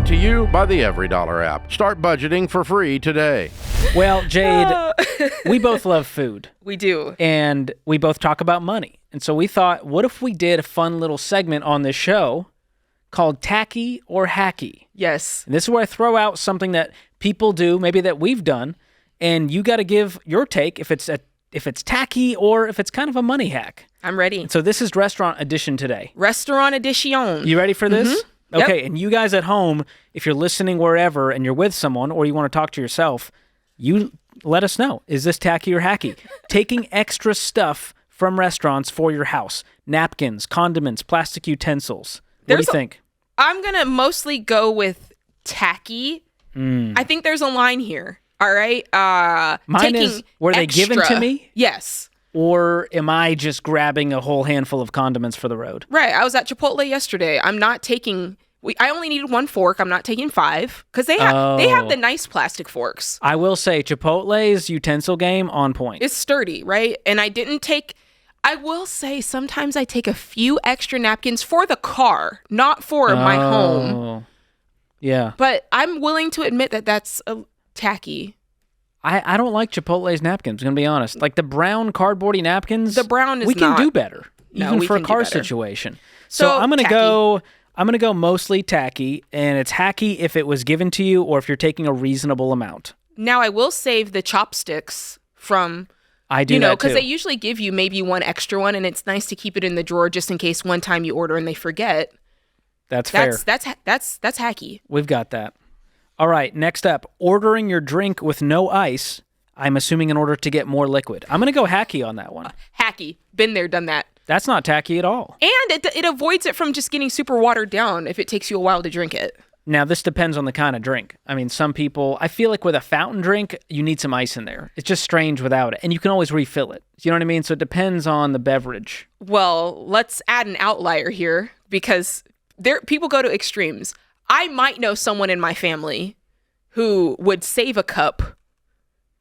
Brought to you by the Every Dollar app. Start budgeting for free today. Well, Jade, we both love food. We do. And we both talk about money. And so we thought, what if we did a fun little segment on this show called Tacky or Hacky? Yes. And this is where I throw out something that people do, maybe that we've done, and you got to give your take if it's tacky or if it's kind of a money hack. I'm ready. And so this is restaurant edition today. Restaurant edition. You ready for this? Mm-hmm. Okay, Yep. And you guys at home, if you're listening wherever and you're with someone or you want to talk to yourself, you let us know. Is this tacky or hacky? Taking extra stuff from restaurants for your house. Napkins, condiments, plastic utensils. What do you think? I'm going to mostly go with tacky. I think there's a line here. All right. Mine is, were they given to me? Yes. Or am I just grabbing a whole handful of condiments for the road? Right. I was at Chipotle yesterday. I'm not taking... I only needed 1 fork. I'm not taking 5 because they have the nice plastic forks. I will say Chipotle's utensil game on point. It's sturdy, right? And I will say sometimes I take a few extra napkins for the car, not for my home. Yeah. But I'm willing to admit that that's tacky. I don't like Chipotle's napkins, I'm going to be honest. Like the brown cardboardy napkins. The brown is we can do better. No, even we for a can do car better. situation. So I'm going to go mostly tacky, and it's hacky if it was given to you or if you're taking a reasonable amount. Now I will save the chopsticks from... I do that too. Because they usually give you maybe one extra one, and it's nice to keep it in the drawer just in case one time you order and they forget. That's fair. That's hacky. We've got that. All right, next up, ordering your drink with no ice, I'm assuming in order to get more liquid. I'm going to go hacky on that one. Hacky. Been there, done that. That's not tacky at all. And it avoids it from just getting super watered down if it takes you a while to drink it. Now, this depends on the kind of drink. I mean, some people, I feel like with a fountain drink, you need some ice in there. It's just strange without it. And you can always refill it. You know what I mean? So it depends on the beverage. Well, let's add an outlier here because people go to extremes. I might know someone in my family who would save a cup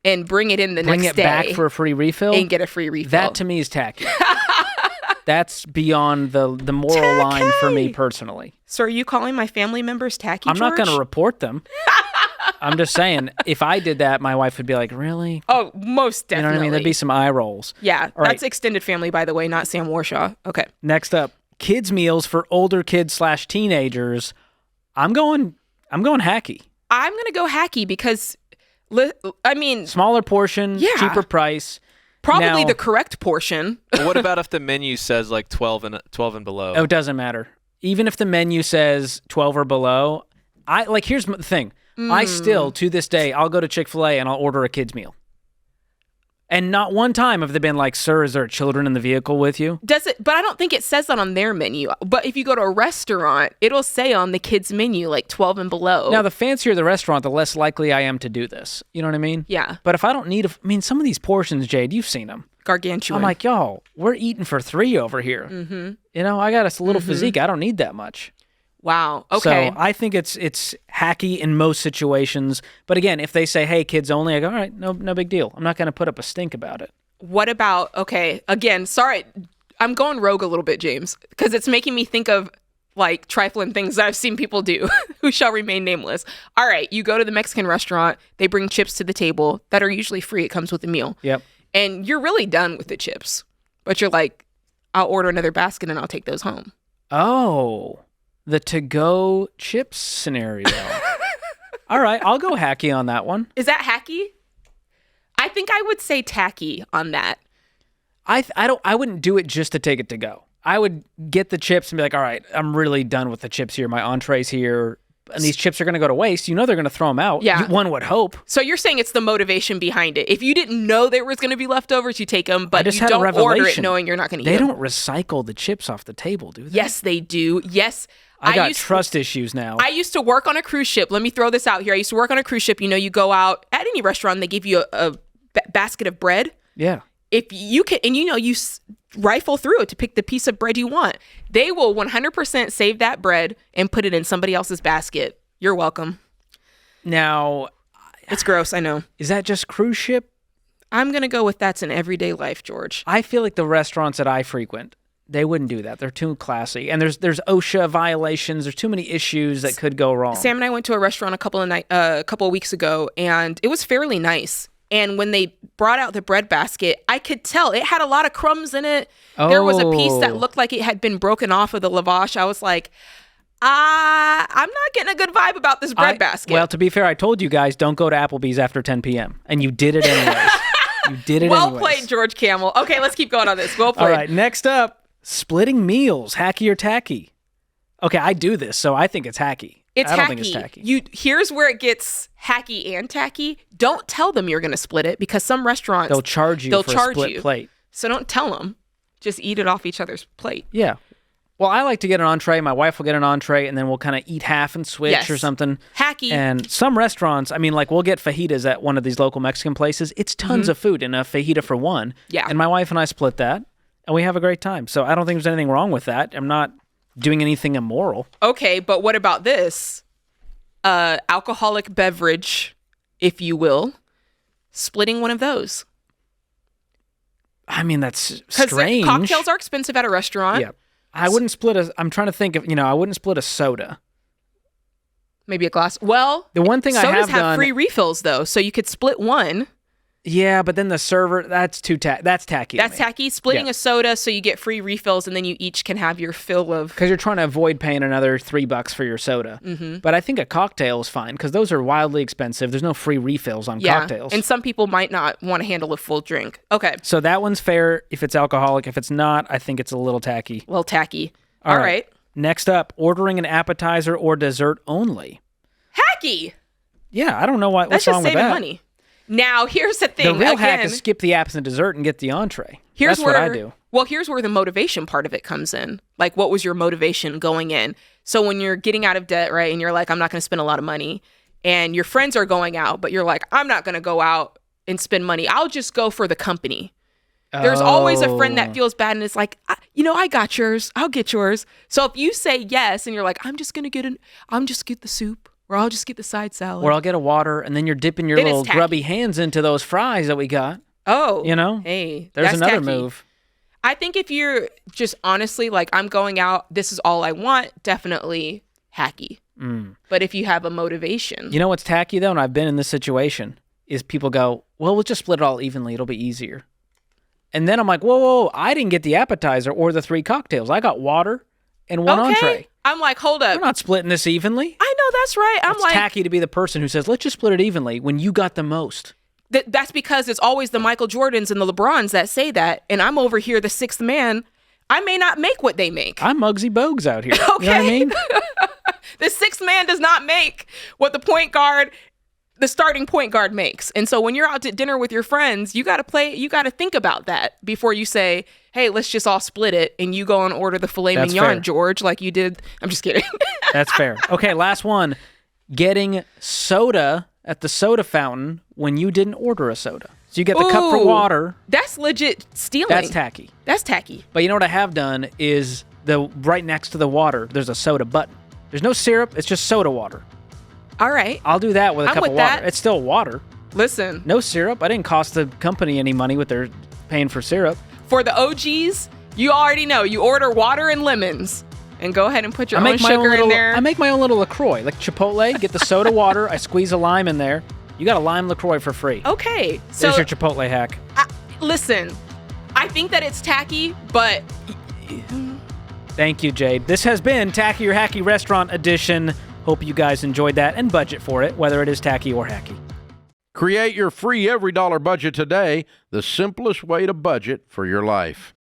and bring it in the next day. Bring it back for a free refill? And get a free refill. That to me is tacky. That's beyond the moral line for me personally. So are you calling my family members tacky, I'm not George? going to report them. I'm just saying, if I did that, my wife would be like, really? Oh, most definitely. You know what I mean? There'd be some eye rolls. Yeah, All that's right. extended family, by the way, not Sam Warshaw. Okay. Next up, kids' meals for older kids / teenagers. I'm going hacky. I'm going to go hacky because, Smaller portion, Yeah. cheaper price. probably Now- the correct portion. But what about if the menu says like 12 and below? Oh, it doesn't matter. Even if the menu says 12 or below, here's the thing. I still, to this day, I'll go to Chick-fil-A and I'll order a kid's meal. And not one time have they been like, sir, is there children in the vehicle with you? Does it? But I don't think it says that on their menu. But if you go to a restaurant, it'll say on the kids' menu like 12 and below. Now, the fancier the restaurant, the less likely I am to do this. You know what I mean? Yeah. But if I don't need some of these portions, Jade, you've seen them. Gargantuan. I'm like, y'all, we're eating for 3 over here. Mm-hmm. You know, I got a little physique. I don't need that much. Wow. Okay. So I think it's hacky in most situations. But again, if they say, hey, kids only, I go, all right, no big deal. I'm not going to put up a stink about it. What about, okay, again, sorry, I'm going rogue a little bit, James, because it's making me think of like trifling things that I've seen people do who shall remain nameless. All right, you go to the Mexican restaurant, they bring chips to the table that are usually free. It comes with the meal. Yep. And you're really done with the chips, but you're like, I'll order another basket and I'll take those home. Oh, the to-go chips scenario. All right, I'll go hacky on that one. Is that hacky? I think I would say tacky on that. I wouldn't do it just to take it to go. I would get the chips and be like, all right, I'm really done with the chips here. My entree's here. And these chips are going to go to waste. You know they're going to throw them out. Yeah. One would hope. So you're saying it's the motivation behind it. If you didn't know there was going to be leftovers, you take them, but just you had a don't order it revelation. knowing you're not going to eat They them. don't recycle the chips off the table, do they? Yes, they do. Yes. I got trust issues now. I used to work on a cruise ship. Let me throw this out here. I used to work on a cruise ship. You know, you go out at any restaurant, and they give you a basket of bread. Yeah. If you can, and you rifle through it to pick the piece of bread you want. They will 100% save that bread and put it in somebody else's basket. You're welcome. Now, It's gross, I know. is that just cruise ship? I'm going to go with that's in everyday life, George. I feel like the restaurants that I frequent, They wouldn't do that. They're too classy. And there's OSHA violations. There's too many issues that could go wrong. Sam and I went to a restaurant a couple of weeks ago, and it was fairly nice. And when they brought out the bread basket, I could tell it had a lot of crumbs in it. There was a piece that looked like it had been broken off of the lavash. I was like, I'm not getting a good vibe about this bread basket. Well, to be fair, I told you guys don't go to Applebee's after 10 p.m. And you did it anyways. You did it well anyways. played, George Camel. Okay, let's keep going on this. Well played. All right, next up, splitting meals, hacky or tacky. Okay, I do this, so I think it's hacky. It's I don't hacky. think it's tacky. Here's where it gets hacky and tacky. Don't tell them you're going to split it because some restaurants They'll charge you for a split plate. So don't tell them. Just eat it off each other's plate. Yeah. Well, I like to get an entree. My wife will get an entree, and then we'll kind of eat half and switch or something. Hacky. And some restaurants, I mean, like we'll get fajitas at one of these local Mexican places. It's tons of food in a fajita for one. Yeah. And my wife and I split that, and we have a great time. So I don't think there's anything wrong with that. I'm not doing anything immoral. Okay, but what about this? Alcoholic beverage, if you will, splitting one of those. I mean, that's strange. Because cocktails are expensive at a restaurant. Yeah. I wouldn't split I'm trying to think of, I wouldn't split a soda. Maybe a glass. Well, the one thing I sodas have have done, free refills, though, so you could split one. Yeah, but then the server, that's tacky. That's to me. tacky. Splitting a soda so you get free refills, and then you each can have your fill of... Because you're trying to avoid paying another $3 for your soda. Mm-hmm. But I think a cocktail is fine, because those are wildly expensive. There's no free refills on cocktails. And some people might not want to handle a full drink. Okay. So that one's fair if it's alcoholic. If it's not, I think it's a little tacky. A little tacky. All right. Next up, ordering an appetizer or dessert only. Hacky! Yeah, I don't know what's wrong with that. That's just saving money. Now, here's the thing. The real hack is skip the apps and dessert and get the entree. That's what I do. Well, here's where the motivation part of it comes in. Like, what was your motivation going in? So when you're getting out of debt, right, and you're like, I'm not going to spend a lot of money, and your friends are going out, but you're like, I'm not going to go out and spend money. I'll just go for the company. There's always a friend that feels bad and it's like, I got yours. I'll get yours. So if you say yes and you're like, I'm just get the soup, or I'll just get the side salad, or I'll get a water, and then you're dipping your little grubby hands into those fries that we got. Oh, hey, there's another tacky. move. I think if you're just honestly like, I'm going out, this is all I want, definitely hacky. But if you have a motivation, you know what's tacky though, and I've been in this situation, is people go, well, we'll just split it all evenly. It'll be easier. And then I'm like, whoa, I didn't get the appetizer or the 3 cocktails. I got water and one entree. I'm like, hold up. We're not splitting this evenly. I know, that's right. It's tacky to be the person who says, let's just split it evenly when you got the most. That's because it's always the Michael Jordans and the LeBrons that say that. And I'm over here, the 6th man. I may not make what they make. I'm Muggsy Bogues out here. Okay. You know what I mean? The 6th man does not make what the starting point guard makes. And so when you're out to dinner with your friends, you got to think about that before you say, hey, let's just all split it. And you go and order the filet mignon, fair. George, like you did. I'm just kidding. That's fair. Okay, last one. Getting soda at the soda fountain when you didn't order a soda. So you get the cup for water. That's legit stealing. That's tacky. That's tacky. But you know what I have done is right next to the water, there's a soda button. There's no syrup. It's just soda water. All right. I'll do that with a cup of water. That. It's still water. Listen. No syrup. I didn't cost the company any money with their paying for syrup. For the OGs, you already know. You order water and lemons and go ahead and put your own sugar in there. I make my own little LaCroix. Like Chipotle, get the soda water. I squeeze a lime in there. You got a lime LaCroix for free. Okay. So there's your Chipotle hack. Listen, I think that it's tacky, but... Thank you, Jade. This has been Tacky or Hacky Restaurant Edition. Hope you guys enjoyed that and budget for it, whether it is tacky or hacky. Create your free every dollar budget today, the simplest way to budget for your life.